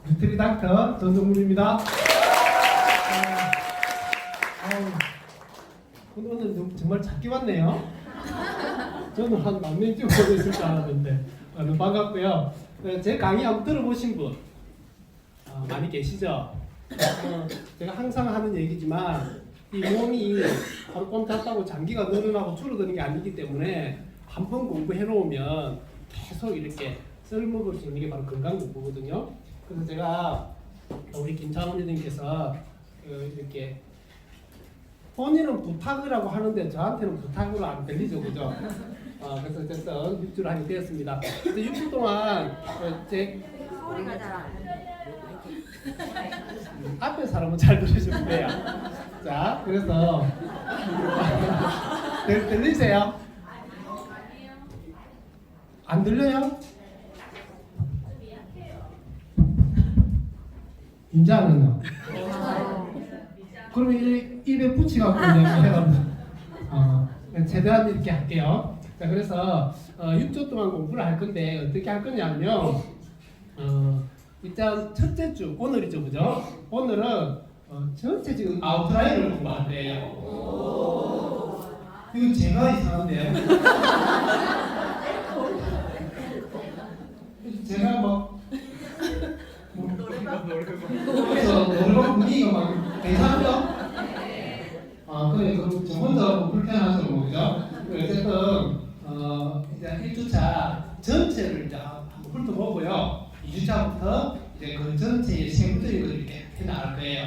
뉴트리 닥터 전동문입니다. 오늘 정말 찾기 왔네요. 저는 한 만 명쯤 보고 있을 줄 알았는데 너무 반갑고요. 제 강의 한번 들어보신 분 많이 계시죠? 제가 항상 하는 얘기지만 이 몸이 하루 꼼짝하고 장기가 늘어나고 줄어드는 게 아니기 때문에 한 번 공부해 놓으면 계속 이렇게 쓸먹을 수 있는 게 바로 건강 공부거든요. 그래서 제가 우리 김창원님께서 이렇게 본인은 부탁이라고 하는데 저한테는 부탁으로 안 들리죠, 그죠? 그래서 어쨌든 6주를 하게 되었습니다. 근데 6주 동안 제 소리가 잘 안 들려. 앞에 사람은 잘 들으시면 돼요. 자, 그래서 들리세요? 안 들려요? 인자는요? 그러면 입에 붙이갖고 해가지고 최대한 이렇게 할게요. 자, 그래서 6주 동안 공부를 할 건데 어떻게 할 거냐면요. 일단 첫째 주 오늘이죠, 그죠? 오늘은 전체 지금 아웃라인을 공부할 거예요. 이거 제가 이상한데요. 제가 그래서 노래방 분위기가 막 괜찮죠? 그래, 그럼 저 혼자 불편하죠, 뭐, 그죠? 어쨌든, 이제 1주차 전체를 이제 한번 훑어보고요. 2주차부터 이제 그 전체의 세부적인 걸 이렇게 해 나갈 거예요.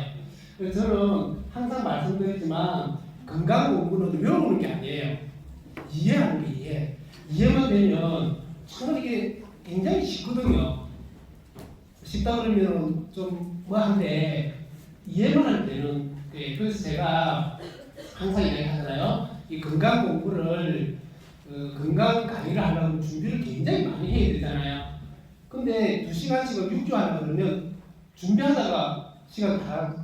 그래서 저는 항상 말씀드리지만, 건강 공부는 외우는 게 아니에요. 이해하는 게 이해. 이해만 되면, 참 이게 굉장히 쉽거든요. 쉽다 그러면 좀 뭐 한데 이해만 할 때는 그래서 제가 항상 이야기하잖아요. 이 건강 공부를 건강 강의를 하려면 준비를 굉장히 많이 해야 되잖아요. 근데 2시간씩을 6주 하려고 그러면 준비하다가 시간 다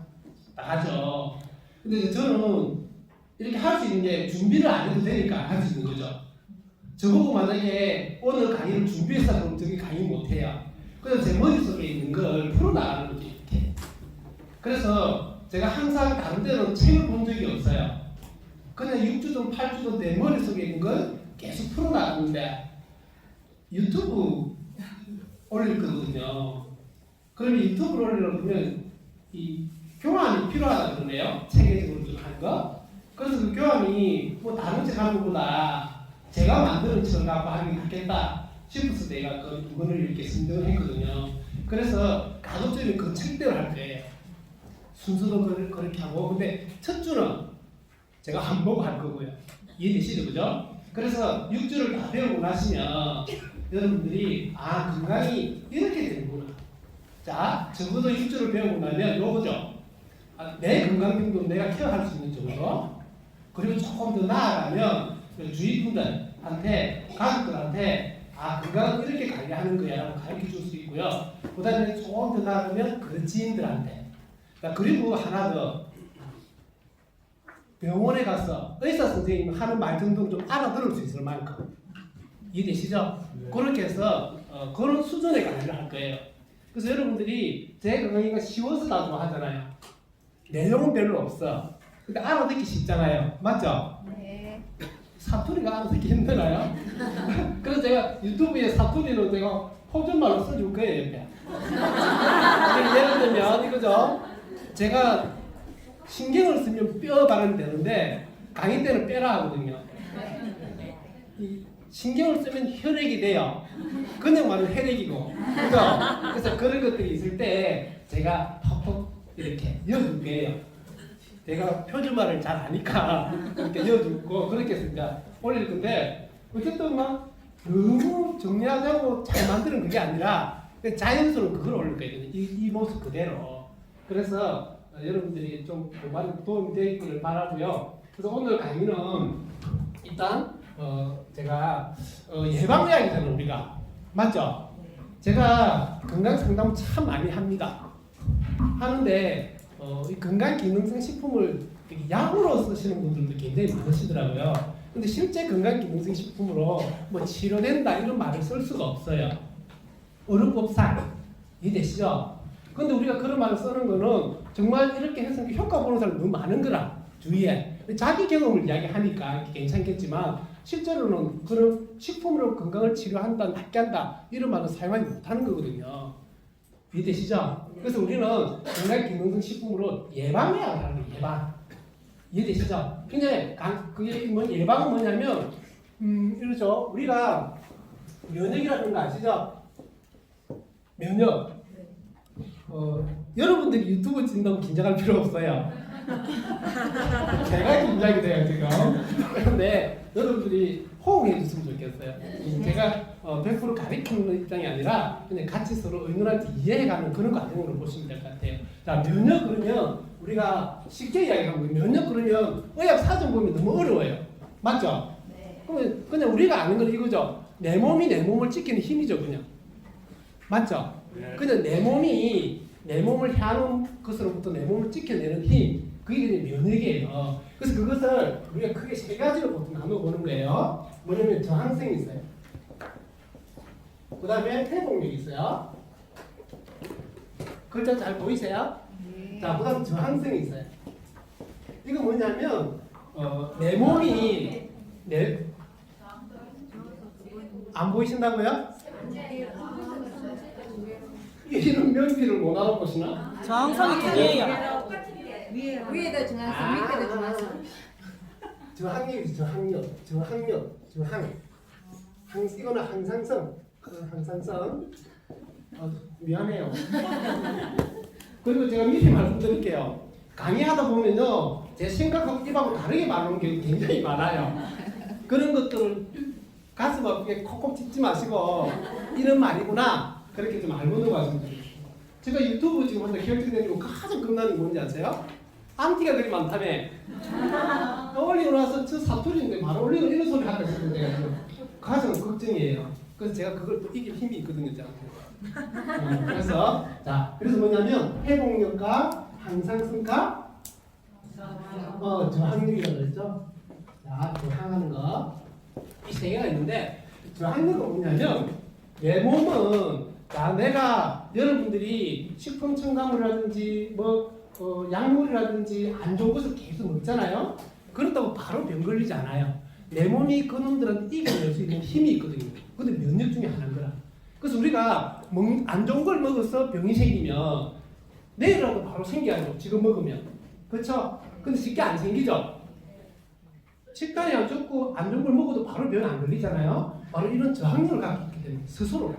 나가죠. 근데 이제 저는 이렇게 할 수 있는 게 준비를 안 해도 되니까 할 수 있는 거죠. 저보고 만약에 오늘 강의를 준비해서 그럼 저기 강의 못 해요. 그래서 제 머릿속에 있는 걸 풀어나가는 거지, 이렇게. 그래서 제가 항상 다른 데는 책을 본 적이 없어요. 그냥 6주든 8주든 내 머릿속에 있는 걸 계속 풀어나가는데 유튜브 올릴 거거든요. 그러면 유튜브를 올리려면 이 교환이 필요하다 그러네요. 체계적으로 좀 하는 거. 그래서 그 교환이 뭐 다른 책 하는 것보다 제가 만드는 책을 갖고 하는 게 낫겠다 싶어서 내가 그 두 권을 이렇게 선정을 했거든요. 그래서 가급적이면 그 책대로 할 거예요. 순서도 그렇게 하고. 근데 첫 주는 제가 안 보고 할 거고요. 이해되시죠, 그죠? 그래서 6주를 다 배우고 나시면 여러분들이 건강이 이렇게 되는구나. 자, 적어도 6주를 배우고 나면 요거죠. 내 건강 정도 내가 케어할 수 있는 정도. 그리고 조금 더 나아가면 주위 분들한테, 가족들한테 건강은 이렇게 관리하는 거야 라고 가르쳐 줄 수 있고요. 그 다음에 조금 더 나아가면 그 지인들한테. 그리고 하나 더, 병원에 가서 의사 선생님 하는 말 정도는 좀 알아들을 수 있을 만큼. 이해되시죠? 네. 그렇게 해서 그런 수준의 강의를 할 거예요. 그래서 여러분들이 제 강의가 쉬워서 나도 하잖아요. 내용은 별로 없어. 근데 알아듣기 쉽잖아요. 맞죠? 네. 사투리가 알아듣기 힘들어요. 그래서 제가 유튜브에 사투리는 제가 표준말로 써줄 거예요, 옆에. 예를 들면 이거죠. 제가 신경을 쓰면 뼈 발음이 되는데 강의 때는 뼈라 하거든요. 이 신경을 쓰면 혈액이 돼요. 그냥 말은 혈액이고. 그죠? 그래서 그런 것들이 있을 때 제가 톡톡 이렇게 이어줄 거예요. 제가 표준말을 잘 아니까 이렇게 이어주고 그렇게 해서 이제 올릴 건데 어쨌든 막 너무 정리하자고 잘 만드는 그게 아니라 자연스러운 그걸 올릴 거예요. 이 모습 그대로. 그래서 여러분들이 좀 많이 도움이 되기를 바라고요. 그래서 오늘 강의는 일단 제가 예방의학이잖아요, 우리가. 맞죠? 제가 건강 상담 참 많이 합니다. 하는데 이 건강기능성 식품을 약으로 쓰시는 분들도 굉장히 많으시더라고요. 근데 실제 건강기능성 식품으로 뭐 치료된다 이런 말을 쓸 수가 없어요. 의료법상 이해되시죠? 근데 우리가 그런 말을 쓰는 거는 정말 이렇게 해서 효과 보는 사람이 너무 많은 거라 주위에. 자기 경험을 이야기하니까 괜찮겠지만 실제로는 그런 식품으로 건강을 치료한다, 낫게 한다 이런 말은 사용하지 못하는 거거든요. 이해되시죠? 그래서 우리는 건강기능성 식품으로 예방해야 하는 거예요. 예방. 이해되시죠? 굉장히 그게 뭐 예방은 뭐냐면 이러죠. 우리가 면역이라는 거 아시죠? 면역. 여러분들이 유튜브 찍는다고 긴장할 필요 없어요. 제가 긴장이 돼요 지금. 그런데 여러분들이 호응해 줬으면 좋겠어요. 제가 100% 가르치는 입장이 아니라 그냥 같이 서로 의논한테 이해해가는 그런 과정으로 보시면 될 것 같아요. 자, 면역 그러면 우리가 쉽게 이야기하면 면역 그러면 의학 사전 보면 너무 어려워요. 맞죠? 네. 그러면 그냥 우리가 아는 건 이거죠. 내 몸이 내 몸을 지키는 힘이죠, 그냥. 맞죠? 그냥 내 몸이 내 몸을 향하는 것으로부터 내 몸을 지켜내는 힘, 그게 이제 면역이에요. 그래서 그것을 우리가 크게 세 가지로 보통 나눠보는 거예요. 뭐냐면 저항성이 있어요. 그 다음에 회복력이 있어요. 글자 잘 보이세요? 자, 그 다음 저항성이 있어요. 이거 뭐냐면 내 몸이 안 보이신다고요? 이런 명기를 못 알아보시나? 저항성이 두 개예요. 위에도 중앙선, 밑에도 중앙선. 저항력이지, 저항력. 이거는 항상성. 항상성. 미안해요. 그리고 제가 미리 말씀드릴게요. 강의하다 보면요, 제 생각하고 입하고 다르게 말하는 게 굉장히 많아요. 그런 것들을 가슴 아프게 콕콕 찢지 마시고 이런 말이구나 그렇게 좀 알고 넘어가시면 돼요. 제가 유튜브 지금 한다 기획되는 거 가장 겁나는 게 뭔지 아세요? 안티가 그리 많다며. 올리고 나서 저 사투리인데 바로 올리고 이런 소리 한다 싶은데 내가 지금 가장 걱정이에요. 그래서 제가 그걸 또 이길 힘이 있거든요, 저한테. 그래서 뭐냐면 회복력과 항상성과 저항력이라고 그랬죠. 자, 저항하는 거. 이 세 개가 있는데 저항력은 뭐냐면 내 몸은 자, 내가 여러분들이 식품 첨가물이라든지 약물이라든지 안 좋은 것을 계속 먹잖아요. 그렇다고 바로 병 걸리지 않아요. 내 몸이 그놈들한테 이겨낼 수 있는 힘이 있거든요. 근데 면역 중에 하나인 거라. 그래서 우리가 안 좋은 걸 먹어서 병이 생기면 내일이라도 바로 생겨야죠. 지금 먹으면. 그렇죠? 근데 쉽게 안 생기죠? 식단이 안 좋고 안 좋은 걸 먹어도 바로 병 안 걸리잖아요. 바로 이런 저항력을 갖고 있기 때문에 스스로.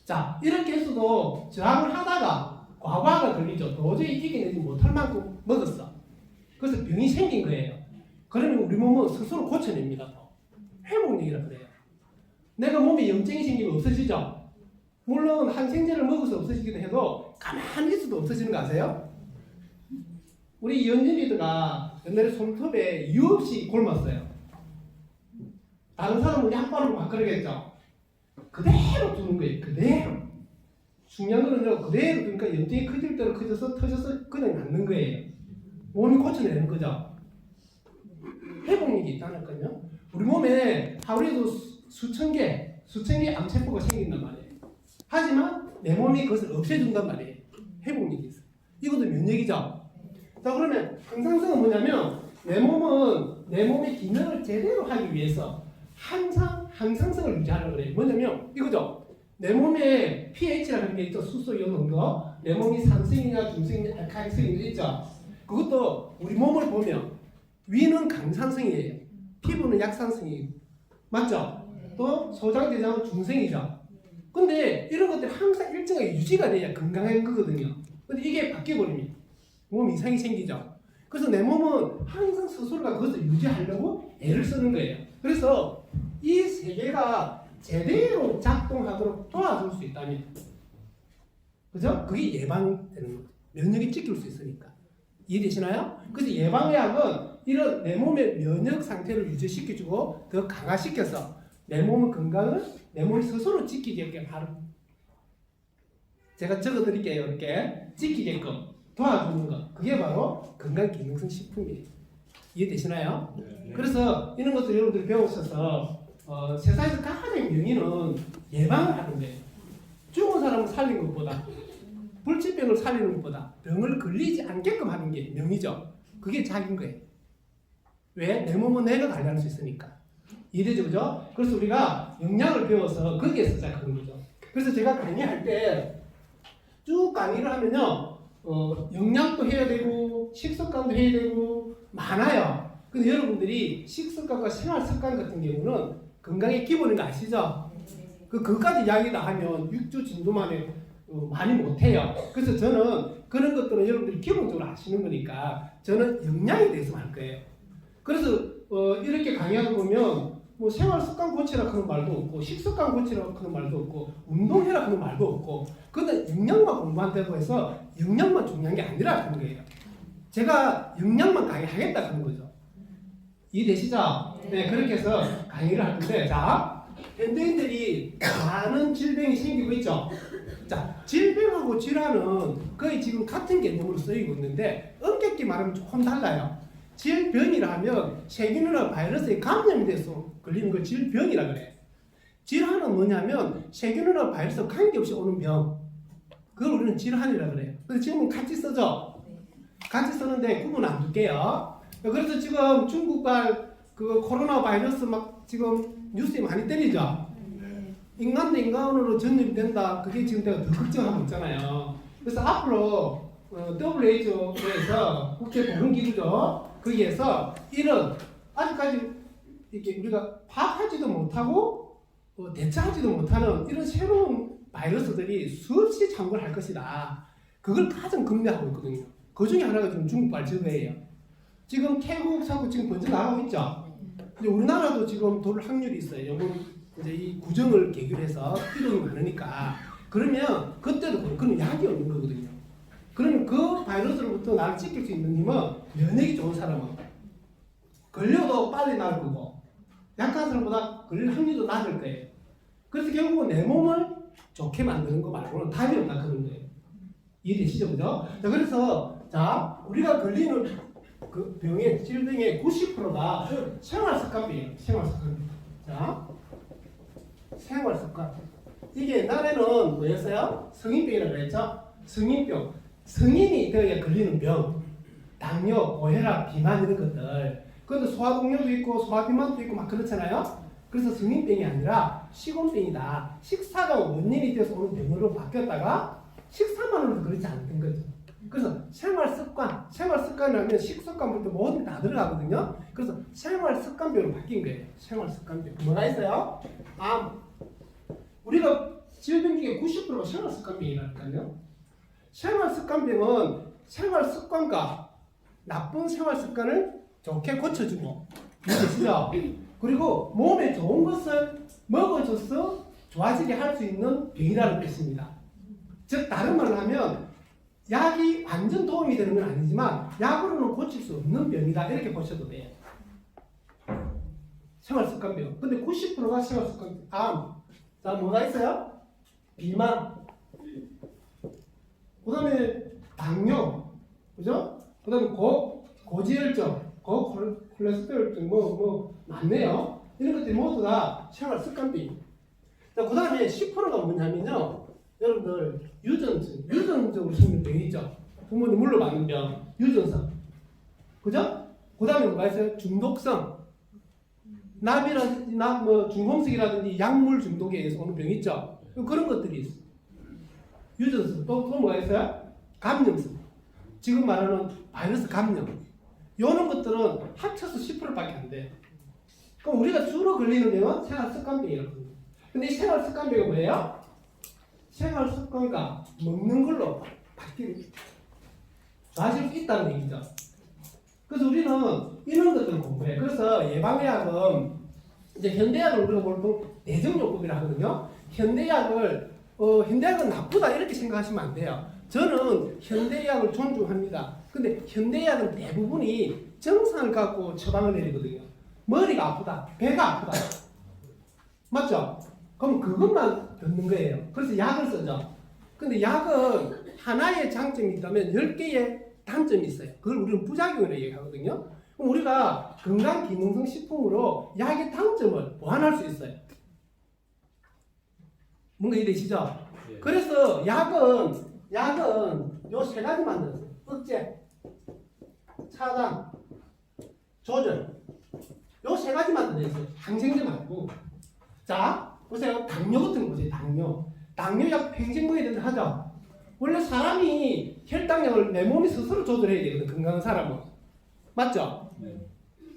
자, 이렇게 해서도 저항을 하다가 과부하가 걸리죠. 도저히 이겨내지 못할 만큼 먹었어. 그래서 병이 생긴 거예요. 그러면 우리 몸은 스스로 고쳐냅니다. 회복력이라 그래요. 내가 몸에 염증이 생기면 없어지죠. 물론 항생제를 먹어서 없어지기도 해도 가만히 있어도 없어지는 거 아세요? 우리 연진이들가 옛날에 손톱에 이유 없이 곪었어요. 다른 사람은 약발로 막 그러겠죠. 그대로 두는 거예요. 그대로. 중요한 거는요, 그대로 그러니까 염증이 커질 대로 커져서 터져서 그냥 낫는 거예요. 몸이 고쳐내는 거죠. 회복력이 있다니까요. 우리 몸에 하루에도 수천 개 암세포가 생긴단 말이에요. 하지만 내 몸이 그것을 없애준단 말이에요. 회복력이 있어요. 이것도 면역이죠. 자, 그러면 항상성은 뭐냐면 내 몸은 내 몸의 기능을 제대로 하기 위해서 항상 항상성을 유지하려고 그래요. 뭐냐면 이거죠. 내 몸에 pH라는 게 있죠. 수소, 이온 농도. 내 몸이 산성이냐 중성이냐 알칼리성이 있죠. 그것도 우리 몸을 보면 위는 강산성이에요. 피부는 약산성이에요. 맞죠? 또 소장, 대장은 중성이죠. 근데 이런 것들이 항상 일정하게 유지가 돼야 건강한 거거든요. 근데 이게 바뀌어버립니다. 몸 이상이 생기죠. 그래서 내 몸은 항상 스스로가 그것을 유지하려고 애를 쓰는 거예요. 그래서 이 세 개가 제대로 작동하도록 도와줄 수 있다면, 그죠? 그게 예방되는 거죠. 면역이 지킬 수 있으니까. 이해되시나요? 그래서 예방의학은 이런 내 몸의 면역 상태를 유지시켜주고 더 강화시켜서 내 몸의 건강을 내 몸이 스스로 지키게끔 바로 제가 적어드릴게요. 이렇게 지키게끔 도와주는 것. 그게 바로 건강기능성 식품이에요. 이해되시나요? 네. 그래서 이런 것들 여러분들이 배우셔서 세상에서 가장 명의는 예방을 하는 거예요. 죽은 사람을 살린 것보다 병을 살리는 것보다 병을 걸리지 않게끔 하는 게 명이죠. 그게 작인 거예요. 왜? 내 몸은 내가 관리할 수 있으니까. 이해되죠? 그죠? 그래서 우리가 영양을 배워서 거기에서 시작하는 거죠. 그래서 제가 강의할 때 쭉 강의를 하면요, 영양도 해야 되고, 식습관도 해야 되고, 많아요. 근데 여러분들이 식습관과 생활 습관 같은 경우는 건강의 기본인 거 아시죠? 그까지 이야기 다 하면 6주 진도 만에 많이 못해요. 그래서 저는 그런 것들은 여러분들이 기본적으로 아시는 거니까 저는 영양에 대해서 할 거예요. 그래서 이렇게 강의하다 보면 뭐 생활 습관 고치라 그런 말도 없고 식습관 고치라 그런 말도 없고 운동해라 그런 말도 없고 근데 영양만 공부한다고 해서 영양만 중요한 게 아니라 그런 거예요. 제가 영양만 강의하겠다 그런 거죠. 이해되시죠? 네, 그렇게 해서 강의를 할 건데 자, 현대인들이 많은 질병이 생기고 있죠. 자, 질병하고 질환은 거의 지금 같은 개념으로 쓰이고 있는데 엄격히 말하면 조금 달라요. 질병이라 하면 세균이나 바이러스에 감염이 돼서 걸리는 걸 질병이라 그래. 질환은 뭐냐면 세균이나 바이러스 관계없이 오는 병. 그걸 우리는 질환이라 그래요. 그래서 지금은 같이 쓰죠. 같이 쓰는데 구분 안 둘게요. 그래서 지금 중국발 그 코로나 바이러스 막 지금 뉴스에 많이 때리죠. 인간 대 인간으로 전염이 된다. 그게 지금 내가 더 걱정하고 있잖아요. 그래서 앞으로 WHO에서 국제보건기구죠. 거기에서 이런 아직까지 이렇게 우리가 파악하지도 못하고 대처하지도 못하는 이런 새로운 바이러스들이 수없이 창궐할 것이다. 그걸 가장 걱정하고 있거든요. 그 중에 하나가 지금 중국발 저거예요. 지금 태국 사고 지금 번져 나가고 있죠. 근데 우리나라도 지금 돌 확률이 있어요. 이제 이 구정을 계기로 해서 이동이 많으니까 그러면 그때도 그런 약이 없는 거거든요. 그러면 그 바이러스로부터 나를 지킬 수 있는 힘은 면역이 좋은 사람은 걸려도 빨리 나을 거고 약한 사람보다 걸릴 확률도 낮을 거예요. 그래서 결국은 내 몸을 좋게 만드는 거 말고는 답이 없다 그런 거예요. 이해되시죠? 그죠? 자, 그래서 자 우리가 걸리는 그 병의 질병의 90%가 생활습관이에요. 생활습관. 자 생활습관. 이게 옛날에는 뭐였어요? 성인병이라고 했죠? 성인병. 성인이 되어야 걸리는 병. 당뇨, 고혈압, 비만 이런 것들. 그런데 소화동료도 있고 소화비만도 있고 막 그렇잖아요? 그래서 성인병이 아니라 식원병이다. 식사가 원인이 돼서 오는 병으로 바뀌었다가 식사만으로도 그렇지 않던 거죠. 그래서 생활습관이라면 식습관부터 모든 게 다 들어가거든요. 그래서 생활습관병으로 바뀐 거예요. 생활습관병. 뭐가 있어요? 우리가 질병 중에 90%가 생활습관병이라니까요. 생활습관병은 생활습관과 나쁜 생활습관을 좋게 고쳐주고 이해되시죠? 그리고 몸에 좋은 것을 먹어줘서 좋아지게 할 수 있는 병이라는 뜻입니다. 즉 다른 말로 하면 약이 완전 도움이 되는 건 아니지만 약으로는 고칠 수 없는 병이다 이렇게 보셔도 돼요. 생활습관병. 근데 90%가 생활습관병. 자 뭐가 있어요? 비만. 그 다음에 당뇨. 그죠? 그 다음에 고지혈증, 고콜레스테롤증 뭐 많네요. 이런 것들이 모두 다 생활습관병. 자, 그 다음에 10%가 뭐냐면요. 여러분들 유전적으로 생긴 병이죠. 부모님 물려받는 병, 유전성. 그죠? 그 다음에 뭐가 있어요? 중독성. 납이라든지 중금속이라든지 약물 중독에 의해서 오는 병 있죠. 그런 것들이 있어요. 유전성. 또 뭐가 있어요? 감염성. 지금 말하는 바이러스 감염. 이런 것들은 합쳐서 10%밖에 안 돼요. 그럼 우리가 주로 걸리는 병은 생활습관병이라고 합니다. 근데 이 생활습관병이 뭐예요? 생활습관과 먹는 걸로 바뀌는 좋아질 수 있다는 얘기죠. 그래서 우리는 이런 것들을 공부해요. 그래서 예방의학은 이제 현대약을 우리가 보통 내정요법이라 하거든요. 현대약은 나쁘다 이렇게 생각하시면 안 돼요. 저는 현대의학을 존중합니다. 근데 현대의학은 대부분이 정상을 갖고 처방을 내리거든요. 머리가 아프다, 배가 아프다. 맞죠? 그럼 그것만 듣는 거예요. 그래서 약을 쓰죠. 근데 약은 하나의 장점이 있다면 10개의 단점이 있어요. 그걸 우리는 부작용이라고 얘기하거든요. 그럼 우리가 건강기능성 식품으로 약의 단점을 보완할 수 있어요. 뭔가 이해되시죠? 그래서 약은 약은 요 세 가지 만들었어요. 억제, 차단, 조절. 요 세 가지 만들었어요. 항생제 말고. 자, 보세요. 당뇨 같은 거 보세요. 당뇨. 당뇨약 평생 먹어야 된다 하죠. 원래 사람이 혈당량을 내 몸이 스스로 조절해야 되거든. 건강한 사람은. 맞죠?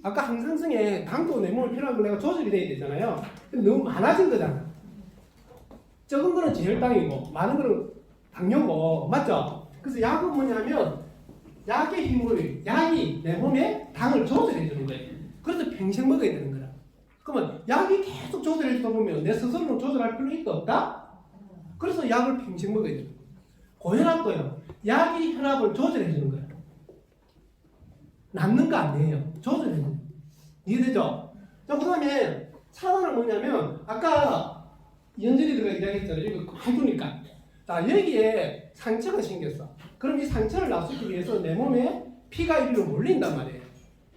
아까 항상성에 당도 내 몸에 필요한 거 내가 조절이 돼야 되잖아요. 근데 너무 많아진 거잖아. 적은 거는 저혈당이고 많은 거는 당뇨고. 맞죠? 그래서 약은 뭐냐면 약의 힘을 약이 내 몸에 당을 조절해 주는 거예요. 그래서 평생 먹어야 되는 거야. 그러면 약이 계속 조절해 주다 보면 내 스스로는 조절할 필요 있다 없다? 그래서 약을 평생 먹어야 되는 거예요. 고혈압도요. 약이 혈압을 조절해 주는 거예요. 낫는 거 아니에요. 조절해 주는 거예요. 이해되죠? 자, 그 다음에 차단은 뭐냐면 아까 연절이들가 이야기했잖아요. 이거 해주니까. 자, 여기에 상처가 생겼어. 그럼 이 상처를 놔주기 위해서 내 몸에 피가 이리로 몰린단 말이에요.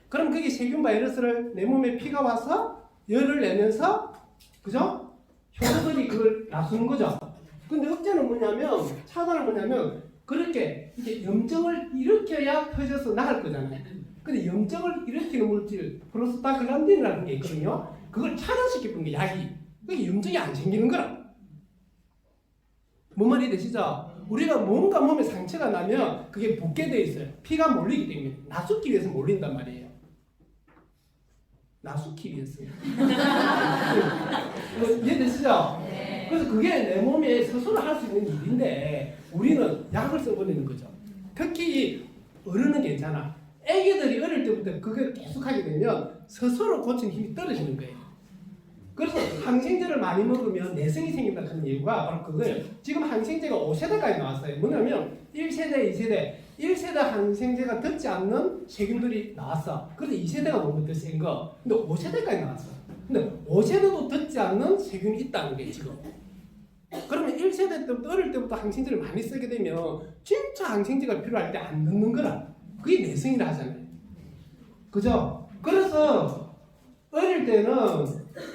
그럼 그게 세균 바이러스를 내 몸에 피가 와서 열을 내면서, 그죠? 효소들이 그걸 놔주는 거죠. 근데 억제는 뭐냐면, 차단은 뭐냐면, 그렇게 이제 염증을 일으켜야 터져서 나갈 거잖아요. 근데 염증을 일으키는 물질, 프로스타글란딘이라는 게 있거든요. 그걸 차단시키는 게 약이. 그게 염증이 안 생기는 거라. 뭔 말이 되시죠? 우리가 뭔가 몸에 상처가 나면 그게 붓게 돼 있어요. 피가 몰리기 때문에. 나수기 위해서 몰린단 말이에요. 나수기 위해서. 이해되시죠? 그래서 그게 내 몸에 스스로 할 수 있는 일인데 우리는 약을 써버리는 거죠. 특히 어른은 괜찮아. 애기들이 어릴 때부터 그걸 계속 하게 되면 스스로 고치는 힘이 떨어지는 거예요. 그래서 항생제를 많이 먹으면 내성이 생긴다 하는 이유가 바로 그거예요. 지금 항생제가 5세대까지 나왔어요. 뭐냐면 1세대, 2세대. 1세대 항생제가 듣지 않는 세균들이 나왔어. 그래서 2세대가 너무 더 센 거. 근데 5세대까지 나왔어. 근데 5세대도 듣지 않는 세균이 있다는 게 지금. 그러면 1세대 때부터 어릴 때부터 항생제를 많이 쓰게 되면 진짜 항생제가 필요할 때 안 듣는 거라. 그게 내성이라 하잖아요. 그죠? 그래서 어릴 때는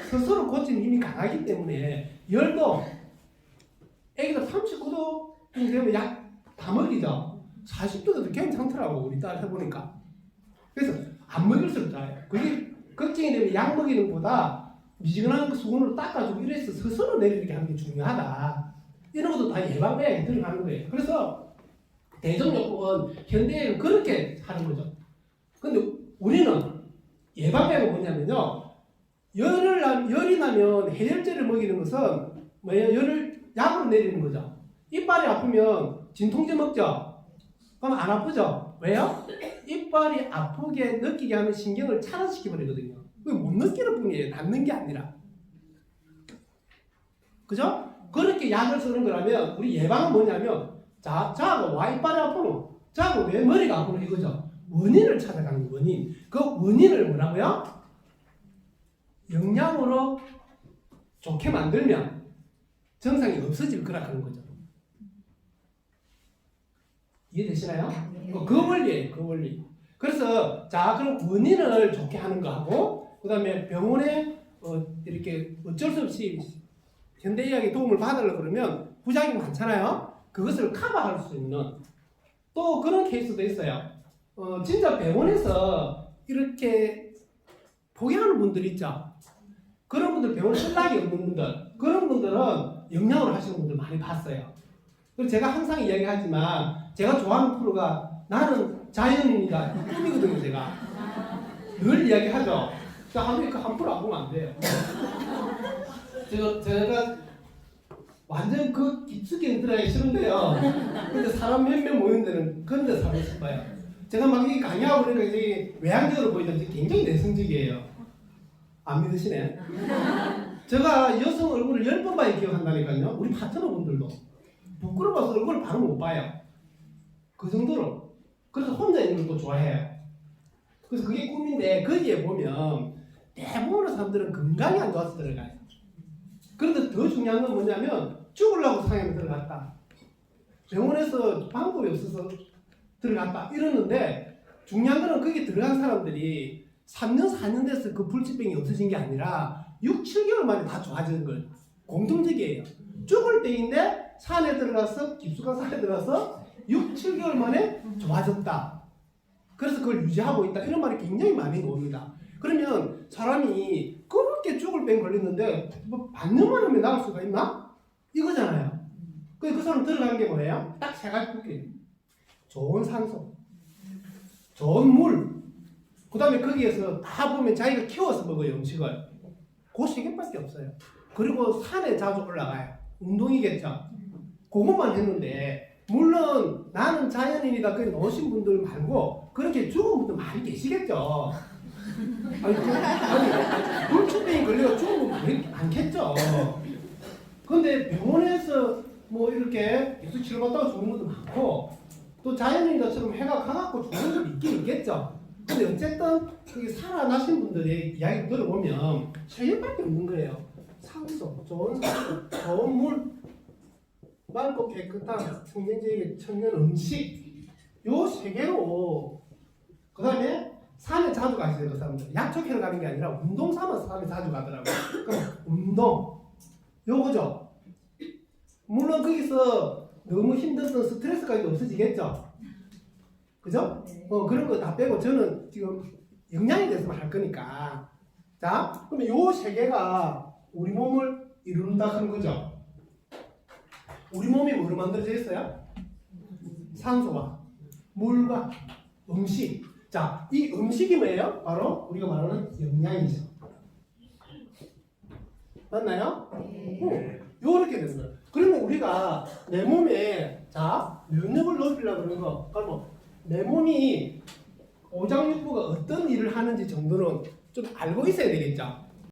스스로 고치는 힘이 강하기 때문에 열도 애기가 39도 되면 약 다 먹이죠. 40도도 괜찮더라고 우리 딸 해보니까. 그래서 안 먹일수록 나아요. 그게 걱정이 되면 약 먹이는 것보다 미지근한 수건으로 닦아주고 이래서 스스로 내리게 하는 게 중요하다. 이런 것도 다 예방배에 들어가는 거예요. 그래서 대정요법은 현대에는 그렇게 하는 거죠. 근데 우리는 예방배가 뭐냐면요. 열이 나면 해열제를 먹이는 것은 뭐예요? 약으로 내리는 거죠. 이빨이 아프면 진통제 먹죠. 그럼 안 아프죠? 왜요? 이빨이 아프게 느끼게 하는 신경을 차단시켜버리거든요. 못 느끼는 뿐이에요. 낫는 게 아니라. 그죠? 그렇게 약을 쓰는 거라면 우리 예방은 뭐냐면 자가 와 이빨이 아프노? 자가 왜 머리가 아프노? 이거죠. 원인을 찾아가는 원인. 그 원인을 뭐라고요? 영양으로 좋게 만들면 증상이 없어질 거라 하는 거죠. 이해되시나요? 그 원리예요. 그 원리. 그래서 자 그럼 원인을 좋게 하는 거하고 그 다음에 병원에 이렇게 어쩔 수 없이 현대의학의 도움을 받으려고 그러면 부작용이 많잖아요. 그것을 커버할 수 있는 또 그런 케이스도 있어요. 진짜 병원에서 이렇게 포기하는 분들 있죠. 그런 분들 병원 연락이 없는 분들 그런 분들은 영양으로 하시는 분들 많이 봤어요. 그래서 제가 항상 이야기하지만 제가 좋아하는 프로가 나는 자연인이다 꿈이거든요. 제가 늘 이야기하죠. 하루에 그 한 프로 안 보면 안 돼요. 제가 완전 그 깊숙이 들어가기 싫은데요. 근데 사람 몇 명 모이는 데는 그런 데 살고 싶어요. 제가 막 이 강의하고 그러니까 이제 외향적으로 보이는데 굉장히 내성적이에요. 안 믿으시네? 제가 여성 얼굴을 10번 봐야 기억한다니까요. 우리 파트너분들도. 부끄러워서 얼굴을 바로 못 봐요. 그 정도로. 그래서 혼자 있는 것도 좋아해요. 그래서 그게 꿈인데 거기에 보면 대부분의 사람들은 건강이 안 좋아서 들어가요. 그런데 더 중요한 건 뭐냐면 죽으려고 상해에 들어갔다. 병원에서 방법이 없어서 들어갔다. 이러는데 중요한 거는 거기 들어간 사람들이 3년, 4년 돼서 그 불치병이 없어진 게 아니라 6, 7개월 만에 다 좋아지는 걸 공통적이에요. 죽을 때인데 산에 들어가서 깊숙한 산에 들어가서 6, 7개월 만에 좋아졌다. 그래서 그걸 유지하고 있다. 이런 말이 굉장히 많이 나옵니다. 그러면 사람이 그렇게 죽을 병 걸렸는데 뭐 반년만 하면 나을 수가 있나? 이거잖아요. 그 사람 들어가는 게 뭐예요? 딱 세 가지 국이에요. 좋은 산소, 좋은 물, 그 다음에 거기에서 다 보면 자기가 키워서 먹어요, 음식을. 그 세 개밖에 없어요. 그리고 산에 자주 올라가요. 운동이겠죠. 그것만 했는데, 물론 나는 자연인이다 그렇게 나오신 분들 말고 그렇게 죽은 분들 많이 계시겠죠. 아니 불치병이 걸려 죽은 분 많겠죠. 근데 병원에서 뭐 이렇게 계속 치료받다가 죽는 것도 많고 또 자연인 것처럼 해가 가갖고 죽는 것도 있긴 있겠죠. 근데 어쨌든 그게 살아나신 분들의 이야기 들어보면 세 개밖에 없는 거예요. 산소, 좋은 산소, 좋은 물, 맑고 깨끗한 청정지역의 천연 음식, 요 세 개로. 그 다음에 산에 자주 가시는 그 사람들 약초캐러 가는 게 아니라 운동 삼아서 산에 자주 가더라고요. 그럼 운동 요거죠. 물론 거기서 너무 힘들던 스트레스까지 없어지겠죠. 그죠? 그런 거 다 빼고 저는 지금 영양에 대해서만 할 거니까. 자, 그러면 요 세 개가 우리 몸을 이룬다 하는 거죠. 우리 몸이 뭐로 만들어져 있어요? 산소와 물과 음식. 자, 이 음식이 뭐예요? 바로 우리가 말하는 영양이죠. 맞나요? 요렇게 되는 거예요. 그러면 우리가 내 몸에 자 면역을 높이려고 그러는 거, 그러면 내 몸이 오장육부가 어떤 일을 하는지 정도는 좀 알고 있어야 되겠죠.